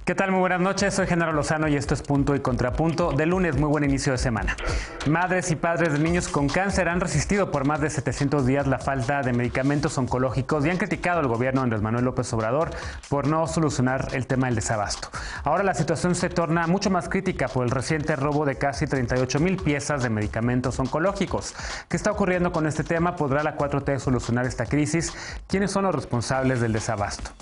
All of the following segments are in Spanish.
¿Qué tal? Muy buenas noches, soy Genaro Lozano y esto es Punto y Contrapunto. De lunes, muy buen inicio de semana. Madres y padres de niños con cáncer han resistido por más de 700 días la falta de medicamentos oncológicos y han criticado al gobierno de Andrés Manuel López Obrador por no solucionar el tema del desabasto. Ahora la situación se torna mucho más crítica por el reciente robo de casi 38,000 piezas de medicamentos oncológicos. ¿Qué está ocurriendo con este tema? ¿Podrá la 4T solucionar esta crisis? ¿Quiénes son los responsables del desabasto?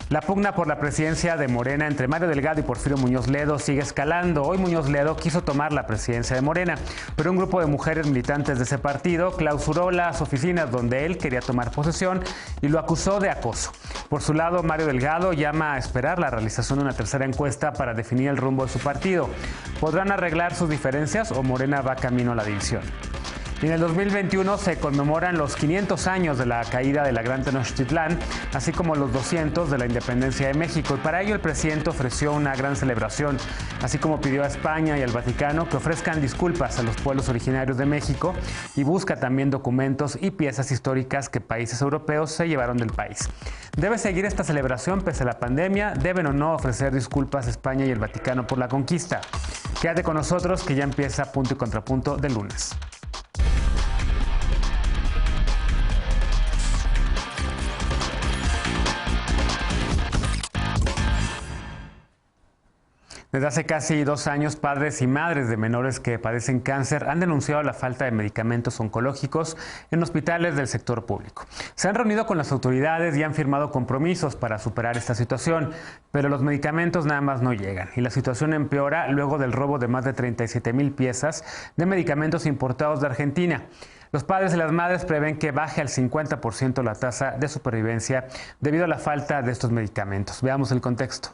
La pugna por la presidencia de Morena entre Mario Delgado y Porfirio Muñoz Ledo sigue escalando. Hoy Muñoz Ledo quiso tomar la presidencia de Morena, pero un grupo de mujeres militantes de ese partido clausuró las oficinas donde él quería tomar posesión y lo acusó de acoso. Por su lado, Mario Delgado llama a esperar la realización de una tercera encuesta para definir el rumbo de su partido. ¿Podrán arreglar sus diferencias o Morena va camino a la división? Y en el 2021 se conmemoran los 500 años de la caída de la Gran Tenochtitlán, así como los 200 de la independencia de México. Y para ello el presidente ofreció una gran celebración, así como pidió a España y al Vaticano que ofrezcan disculpas a los pueblos originarios de México y busca también documentos y piezas históricas que países europeos se llevaron del país. ¿Debe seguir esta celebración pese a la pandemia? ¿Deben o no ofrecer disculpas a España y el Vaticano por la conquista? Quédate con nosotros que ya empieza Punto y Contrapunto del lunes. Desde hace casi 2 años, padres y madres de menores que padecen cáncer han denunciado la falta de medicamentos oncológicos en hospitales del sector público. Se han reunido con las autoridades y han firmado compromisos para superar esta situación, pero los medicamentos nada más no llegan y la situación empeora luego del robo de más de 37,000 piezas de medicamentos importados de Argentina. Los padres y las madres prevén que baje al 50% la tasa de supervivencia debido a la falta de estos medicamentos. Veamos el contexto.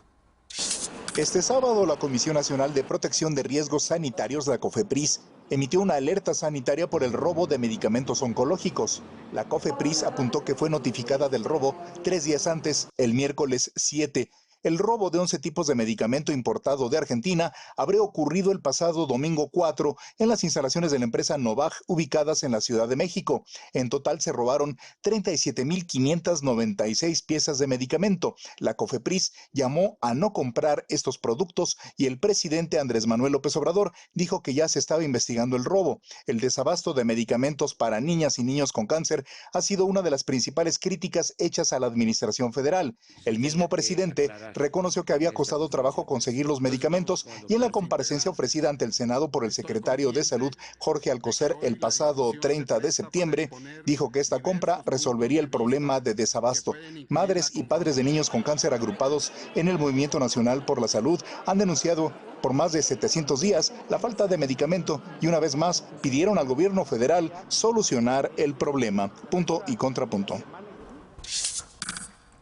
Este sábado, la Comisión Nacional de Protección de Riesgos Sanitarios, la COFEPRIS, emitió una alerta sanitaria por el robo de medicamentos oncológicos. La COFEPRIS apuntó que fue notificada del robo 3 días antes, el miércoles 7. El robo de 11 tipos de medicamento importado de Argentina habría ocurrido el pasado domingo 4 en las instalaciones de la empresa Novag ubicadas en la Ciudad de México. En total se robaron 37,596 piezas de medicamento. La COFEPRIS llamó a no comprar estos productos y el presidente Andrés Manuel López Obrador dijo que ya se estaba investigando el robo. El desabasto de medicamentos para niñas y niños con cáncer ha sido una de las principales críticas hechas a la administración federal. El mismo presidente reconoció que había costado trabajo conseguir los medicamentos y en la comparecencia ofrecida ante el Senado por el secretario de Salud, Jorge Alcocer, el pasado 30 de septiembre, dijo que esta compra resolvería el problema de desabasto. Madres y padres de niños con cáncer agrupados en el Movimiento Nacional por la Salud han denunciado por más de 700 días la falta de medicamento y una vez más pidieron al gobierno federal solucionar el problema. Punto y contrapunto.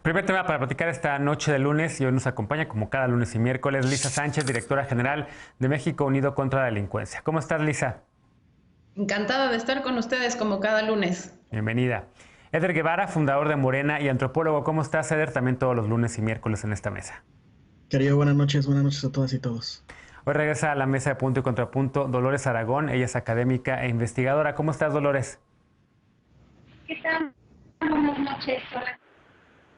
Primer tema para platicar esta noche de lunes y hoy nos acompaña como cada lunes y miércoles Lisa Sánchez, directora general de México Unido contra la Delincuencia. ¿Cómo estás, Lisa? Encantada de estar con ustedes como cada lunes. Bienvenida. Eder Guevara, fundador de Morena y antropólogo. ¿Cómo estás, Eder? También todos los lunes y miércoles en esta mesa. Querido, buenas noches a todas y todos. Hoy regresa a la mesa de Punto y Contrapunto Dolores Aragón. Ella es académica e investigadora. ¿Cómo estás, Dolores? ¿Qué tal? Buenas noches. Hola.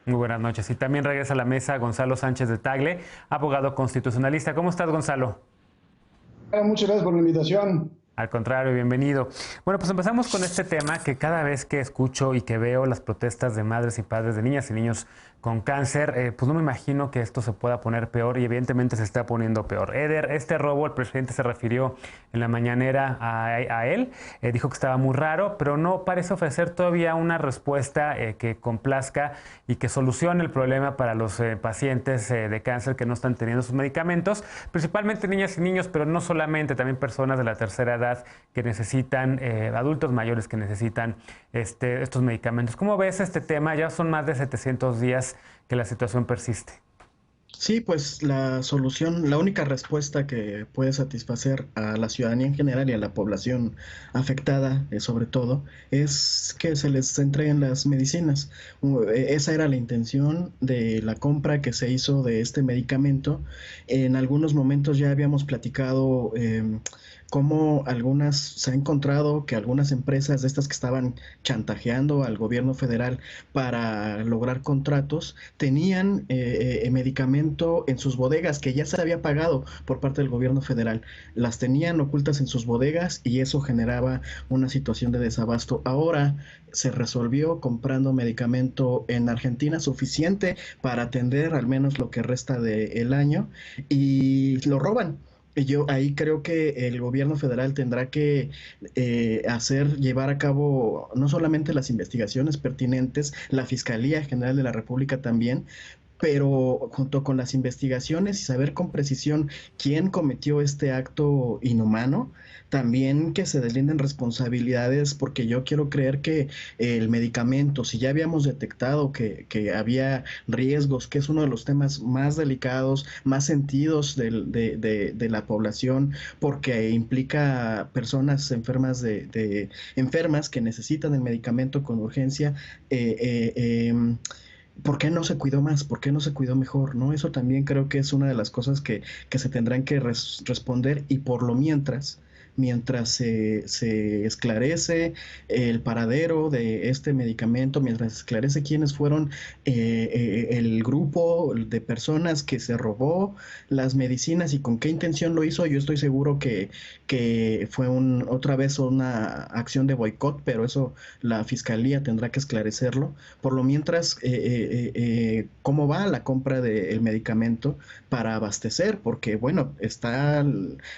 Muy buenas noches. Y también regresa a la mesa Gonzalo Sánchez de Tagle, abogado constitucionalista. ¿Cómo estás, Gonzalo? Muchas gracias por la invitación. Al contrario, bienvenido. Bueno, pues empezamos con este tema que cada vez que escucho y que veo las protestas de madres y padres de niñas y niños con cáncer, pues no me imagino que esto se pueda poner peor y evidentemente se está poniendo peor. Eder, este robo, el presidente se refirió en la mañanera a él, dijo que estaba muy raro, pero no parece ofrecer todavía una respuesta que complazca y que solucione el problema para los pacientes de cáncer que no están teniendo sus medicamentos, principalmente niñas y niños, pero no solamente, también personas de la tercera edad que necesitan, adultos mayores que necesitan estos medicamentos. ¿Cómo ves este tema? Ya son más de 700 días que la situación persiste. Sí, pues la solución, la única respuesta que puede satisfacer a la ciudadanía en general y a la población afectada, sobre todo, es que se les entreguen las medicinas. Esa era la intención de la compra que se hizo de este medicamento. En algunos momentos ya habíamos platicado cómo se ha encontrado que algunas empresas de estas que estaban chantajeando al gobierno federal para lograr contratos tenían medicamento en sus bodegas que ya se había pagado por parte del gobierno federal. Las tenían ocultas en sus bodegas y eso generaba una situación de desabasto. Ahora se resolvió comprando medicamento en Argentina suficiente para atender al menos lo que resta del año y lo roban. Y yo ahí creo que el gobierno federal tendrá que llevar a cabo no solamente las investigaciones pertinentes, la Fiscalía General de la República también, pero junto con las investigaciones y saber con precisión quién cometió este acto inhumano, también que se deslinden responsabilidades, porque yo quiero creer que el medicamento, si ya habíamos detectado que había riesgos, que es uno de los temas más delicados, más sentidos de la población, porque implica personas enfermas enfermas que necesitan el medicamento con urgencia, ¿por qué no se cuidó más? ¿Por qué no se cuidó mejor? ¿No? Eso también creo que es una de las cosas que se tendrán que responder, y por lo mientras se esclarece el paradero de este medicamento, mientras se esclarece quiénes fueron el grupo de personas que se robó las medicinas y con qué intención lo hizo, yo estoy seguro que fue otra vez una acción de boicot, pero eso la Fiscalía tendrá que esclarecerlo. Por lo mientras, ¿cómo va la compra del medicamento para abastecer? Porque, bueno, está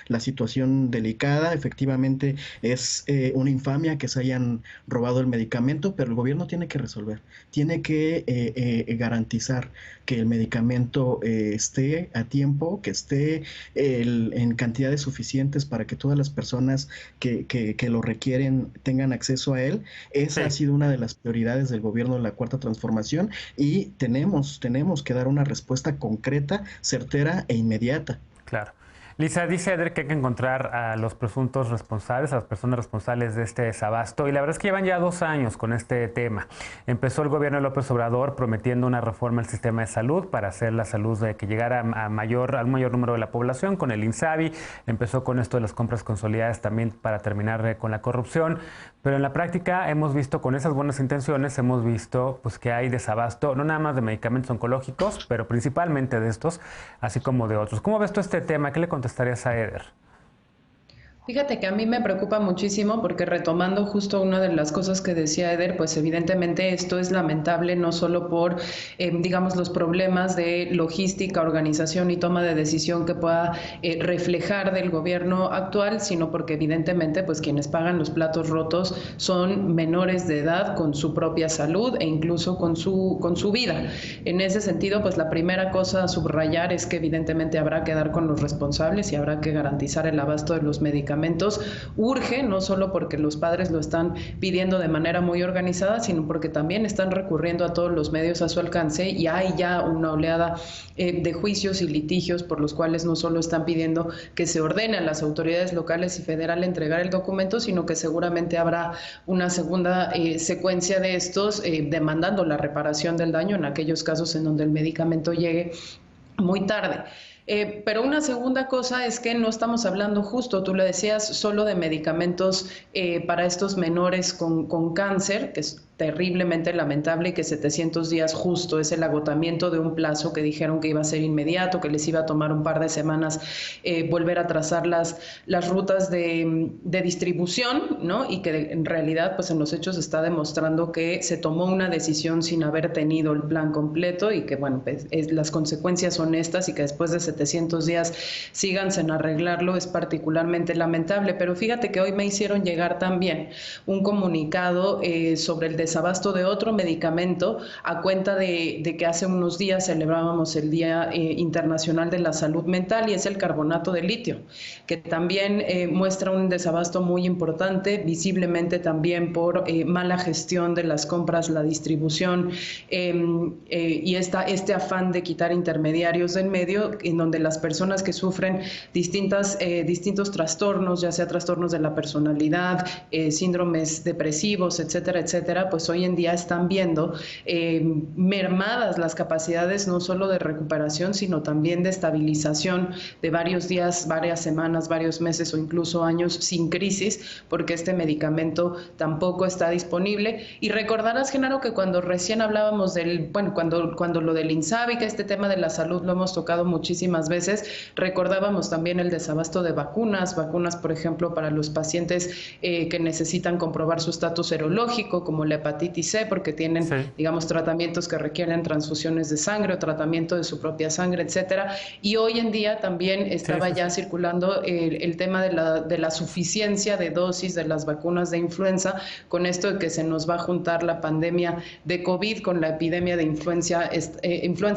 la situación delicada. Efectivamente es una infamia que se hayan robado el medicamento, pero el gobierno tiene que resolver, tiene que garantizar que el medicamento esté a tiempo, que esté en cantidades suficientes para que todas las personas que lo requieren tengan acceso a él. Esa ha sido una de las prioridades del gobierno de la Cuarta Transformación, y tenemos que dar una respuesta concreta, certera e inmediata. Claro. Lisa, dice Eder que hay que encontrar a los presuntos responsables, a las personas responsables de este desabasto, y la verdad es que llevan ya 2 años con este tema. Empezó el gobierno de López Obrador prometiendo una reforma al sistema de salud para hacer la salud que llegara al mayor número de la población con el INSABI. Empezó con esto de las compras consolidadas también para terminar con la corrupción, pero en la práctica hemos visto, con esas buenas intenciones, hemos visto pues que hay desabasto, no nada más de medicamentos oncológicos, pero principalmente de estos, así como de otros. ¿Cómo ves tú este tema? ¿Qué le contestarías a Eder? Fíjate que a mí me preocupa muchísimo porque, retomando justo una de las cosas que decía Eder, pues evidentemente esto es lamentable no solo por, digamos, los problemas de logística, organización y toma de decisión que pueda reflejar del gobierno actual, sino porque evidentemente pues quienes pagan los platos rotos son menores de edad con su propia salud e incluso con su vida. En ese sentido, pues la primera cosa a subrayar es que evidentemente habrá que dar con los responsables y habrá que garantizar el abasto de los medicamentos. Urge, no solo porque los padres lo están pidiendo de manera muy organizada, sino porque también están recurriendo a todos los medios a su alcance, y hay ya una oleada de juicios y litigios por los cuales no solo están pidiendo que se ordene a las autoridades locales y federales entregar el documento, sino que seguramente habrá una segunda secuencia de estos demandando la reparación del daño en aquellos casos en donde el medicamento llegue muy tarde. Pero una segunda cosa es que no estamos hablando, justo tú lo decías, solo de medicamentos para estos menores con cáncer, que es terriblemente lamentable, y que 700 días justo es el agotamiento de un plazo que dijeron que iba a ser inmediato, que les iba a tomar un par de semanas volver a trazar las rutas de distribución, ¿no? Y que en realidad pues en los hechos está demostrando que se tomó una decisión sin haber tenido el plan completo, y que bueno, pues, las consecuencias son estas, y que después de 700 días sigan sin arreglarlo es particularmente lamentable. Pero fíjate que hoy me hicieron llegar también un comunicado sobre el desabasto de otro medicamento, a cuenta de que hace unos días celebrábamos el Día Internacional de la Salud Mental, y es el carbonato de litio, que también muestra un desabasto muy importante, visiblemente también por mala gestión de las compras, la distribución y este afán de quitar intermediarios del medio, en donde las personas que sufren distintos trastornos, ya sea trastornos de la personalidad, síndromes depresivos, etcétera, etcétera, pues pues hoy en día están viendo mermadas las capacidades no solo de recuperación, sino también de estabilización de varios días, varias semanas, varios meses o incluso años sin crisis, porque este medicamento tampoco está disponible. Y recordarás, Genaro, que cuando recién hablábamos cuando lo del INSABI, que este tema de la salud lo hemos tocado muchísimas veces, recordábamos también el desabasto de vacunas, por ejemplo, para los pacientes que necesitan comprobar su estatus serológico, como la hepatitis C, porque tienen, digamos, tratamientos que requieren transfusiones de sangre o tratamiento de su propia sangre, etcétera. Y hoy en día también estaba ya circulando el tema de la suficiencia de dosis de las vacunas de influenza, con esto de que se nos va a juntar la pandemia de COVID con la epidemia de influenza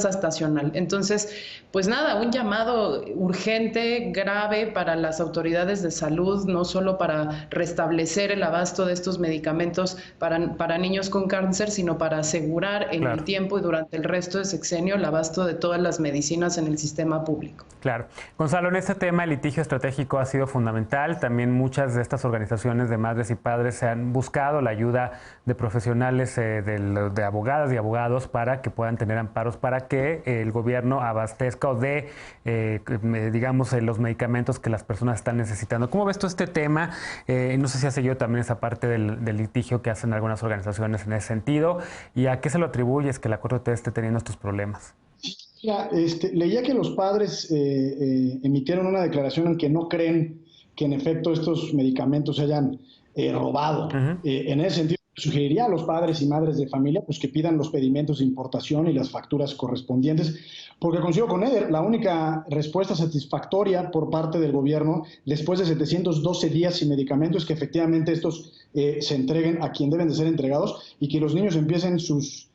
estacional. Entonces, pues nada, un llamado urgente, grave para las autoridades de salud, no solo para restablecer el abasto de estos medicamentos para niños con cáncer, sino para asegurar en el tiempo y durante el resto de sexenio el abasto de todas las medicinas en el sistema público. Claro. Gonzalo, en este tema el litigio estratégico ha sido fundamental. También muchas de estas organizaciones de madres y padres se han buscado la ayuda de profesionales de abogadas y abogados para que puedan tener amparos para que el gobierno abastezca o dé, digamos, los medicamentos que las personas están necesitando. ¿Cómo ves tú este tema? No sé si has seguido también esa parte del litigio que hacen algunas organizaciones en ese sentido. ¿Y a qué se lo atribuyes que la 4T esté teniendo estos problemas? Mira, leía que los padres emitieron una declaración en que no creen que en efecto estos medicamentos se hayan robado. En ese sentido, sugeriría a los padres y madres de familia pues que pidan los pedimentos de importación y las facturas correspondientes, porque coincido con Eder, la única respuesta satisfactoria por parte del gobierno después de 712 días sin medicamentos es que efectivamente estos se entreguen a quien deben de ser entregados y que los niños empiecen sus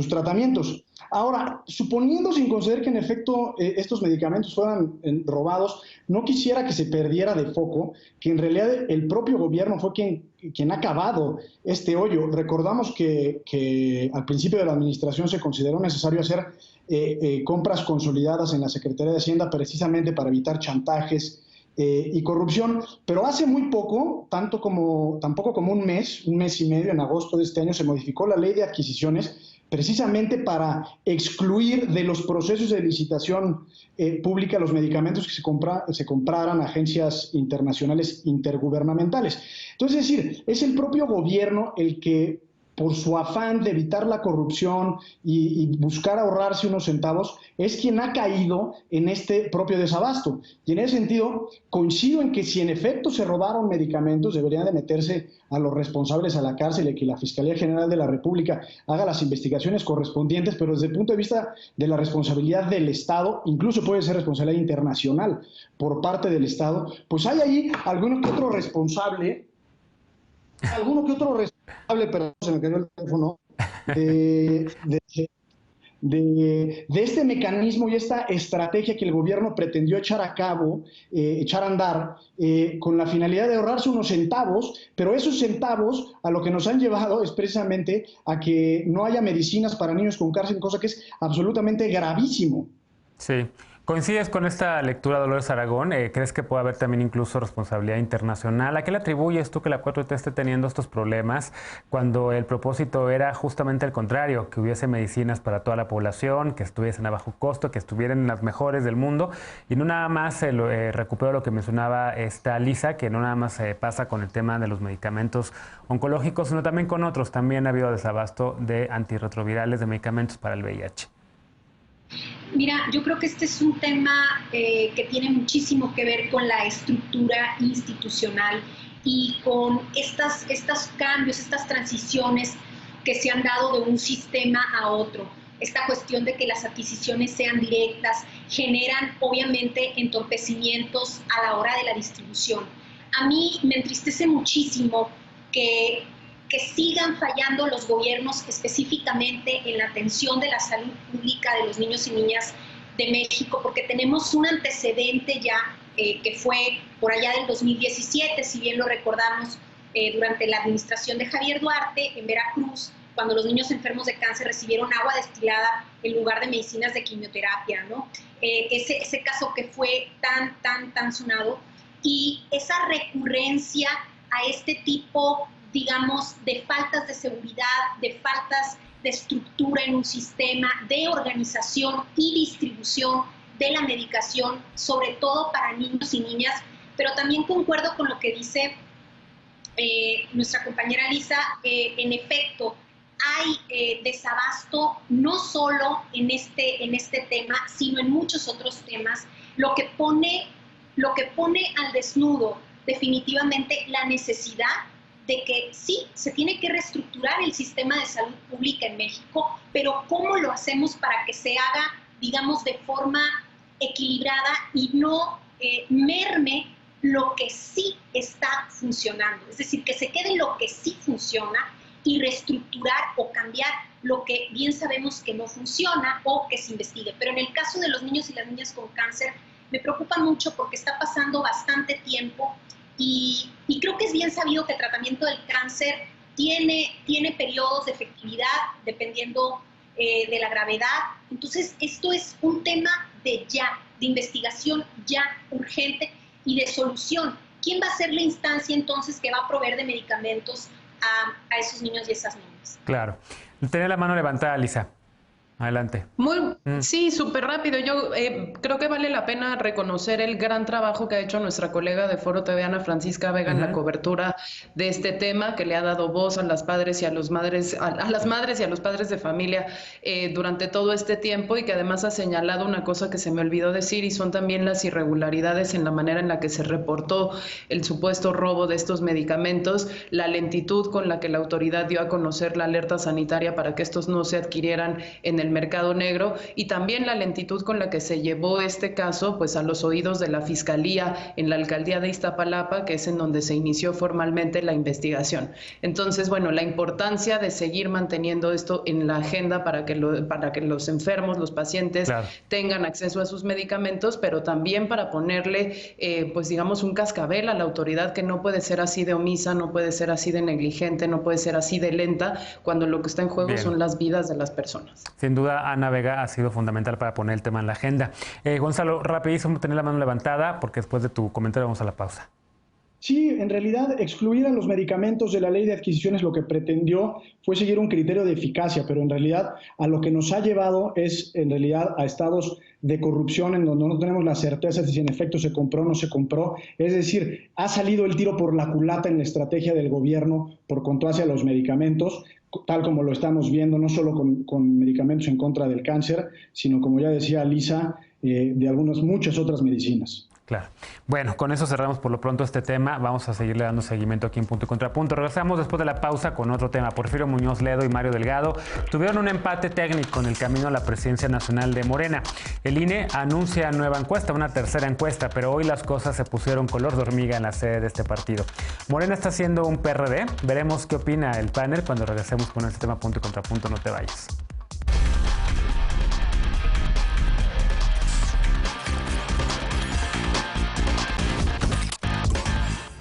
tratamientos. Ahora, suponiendo sin conceder que en efecto estos medicamentos fueran robados, no quisiera que se perdiera de foco que en realidad el propio gobierno fue quien ha cavado este hoyo. Recordamos que al principio de la administración se consideró necesario hacer compras consolidadas en la Secretaría de Hacienda precisamente para evitar chantajes y corrupción, pero hace muy poco, tampoco como un mes y medio, en agosto de este año, se modificó la ley de adquisiciones precisamente para excluir de los procesos de licitación pública los medicamentos que se compraran a agencias internacionales intergubernamentales. Entonces, es decir, es el propio gobierno el que, por su afán de evitar la corrupción y buscar ahorrarse unos centavos, es quien ha caído en este propio desabasto. Y en ese sentido, coincido en que si en efecto se robaron medicamentos, deberían de meterse a los responsables a la cárcel y que la Fiscalía General de la República haga las investigaciones correspondientes, pero desde el punto de vista de la responsabilidad del Estado, incluso puede ser responsabilidad internacional por parte del Estado, pues hay ahí alguno que otro responsable, perdón, se me cayó el teléfono, de este mecanismo y esta estrategia que el gobierno pretendió echar a andar, con la finalidad de ahorrarse unos centavos, pero esos centavos a lo que nos han llevado es precisamente a que no haya medicinas para niños con cáncer, cosa que es absolutamente gravísimo. Sí. ¿Coincides con esta lectura, Dolores Aragón? ¿Crees que puede haber también incluso responsabilidad internacional? ¿A qué le atribuyes tú que la 4T esté teniendo estos problemas cuando el propósito era justamente el contrario, que hubiese medicinas para toda la población, que estuviesen a bajo costo, que estuvieran las mejores del mundo? Y no nada más recupero lo que mencionaba esta Lisa, que no nada más pasa con el tema de los medicamentos oncológicos, sino también con otros. También ha habido desabasto de antirretrovirales, de medicamentos para el VIH. Mira, yo creo que este es un tema que tiene muchísimo que ver con la estructura institucional y con estos cambios, estas transiciones que se han dado de un sistema a otro. Esta cuestión de que las adquisiciones sean directas generan obviamente entorpecimientos a la hora de la distribución. A mí me entristece muchísimo que sigan fallando los gobiernos específicamente en la atención de la salud pública de los niños y niñas de México, porque tenemos un antecedente ya que fue por allá del 2017, si bien lo recordamos, durante la administración de Javier Duarte en Veracruz, cuando los niños enfermos de cáncer recibieron agua destilada en lugar de medicinas de quimioterapia, ¿no? Ese caso que fue tan sonado, y esa recurrencia a este tipo digamos, de faltas de seguridad, de faltas de estructura en un sistema, de organización y distribución de la medicación, sobre todo para niños y niñas. Pero también concuerdo con lo que dice nuestra compañera Lisa. En efecto, hay desabasto no solo en este tema, sino en muchos otros temas, lo que pone al desnudo definitivamente la necesidad de que sí, se tiene que reestructurar el sistema de salud pública en México, pero ¿cómo lo hacemos para que se haga, digamos, de forma equilibrada y no merme lo que sí está funcionando? Es decir, que se quede lo que sí funciona y reestructurar o cambiar lo que bien sabemos que no funciona o que se investigue. Pero en el caso de los niños y las niñas con cáncer, me preocupa mucho porque está pasando bastante tiempo y creo que es bien sabido que el tratamiento del cáncer tiene periodos de efectividad dependiendo de la gravedad. Entonces, esto es un tema de investigación ya urgente y de solución. ¿Quién va a ser la instancia entonces que va a proveer de medicamentos a esos niños y esas niñas? Claro. Tenía la mano levantada, Lisa. Adelante. Sí, súper rápido. Yo creo que vale la pena reconocer el gran trabajo que ha hecho nuestra colega de Foro TV, Ana Francisca Vega, en la cobertura de este tema, que le ha dado voz a las padres y a las madres y a los padres de familia durante todo este tiempo, y que además ha señalado una cosa que se me olvidó decir, y son también las irregularidades en la manera en la que se reportó el supuesto robo de estos medicamentos, la lentitud con la que la autoridad dio a conocer la alerta sanitaria para que estos no se adquirieran en el mercado negro, y también la lentitud con la que se llevó este caso pues a los oídos de la Fiscalía en la alcaldía de Iztapalapa, que es en donde se inició formalmente la investigación. Entonces, bueno, la importancia de seguir manteniendo esto en la agenda para que los enfermos, los pacientes, tengan acceso a sus medicamentos, pero también para ponerle pues digamos un cascabel a la autoridad, que no puede ser así de omisa, no puede ser así de negligente, no puede ser así de lenta, cuando lo que está en juego son las vidas de las personas. Sin duda, Ana Vega ha sido fundamental para poner el tema en la agenda. Gonzalo, rapidísimo, tener la mano levantada, porque después de tu comentario vamos a la pausa. Sí, en realidad excluir a los medicamentos de la ley de adquisiciones lo que pretendió fue seguir un criterio de eficacia, pero en realidad a lo que nos ha llevado es en realidad a estados de corrupción en donde no tenemos la certeza de si en efecto se compró o no se compró. Es decir, ha salido el tiro por la culata en la estrategia del gobierno por contra hacia los medicamentos, tal como lo estamos viendo, no solo con medicamentos en contra del cáncer, sino, como ya decía Lisa, de muchas otras medicinas. Claro. Bueno, con eso cerramos por lo pronto este tema. Vamos a seguirle dando seguimiento aquí en Punto y Contrapunto. Regresamos después de la pausa con otro tema. Porfirio Muñoz Ledo y Mario Delgado tuvieron un empate técnico en el camino a la presidencia nacional de Morena. El INE anuncia nueva encuesta, una tercera encuesta, pero hoy las cosas se pusieron color de hormiga en la sede de este partido. Morena está haciendo un PRD. Veremos qué opina el panel cuando regresemos con este tema. Punto y Contrapunto. No te vayas.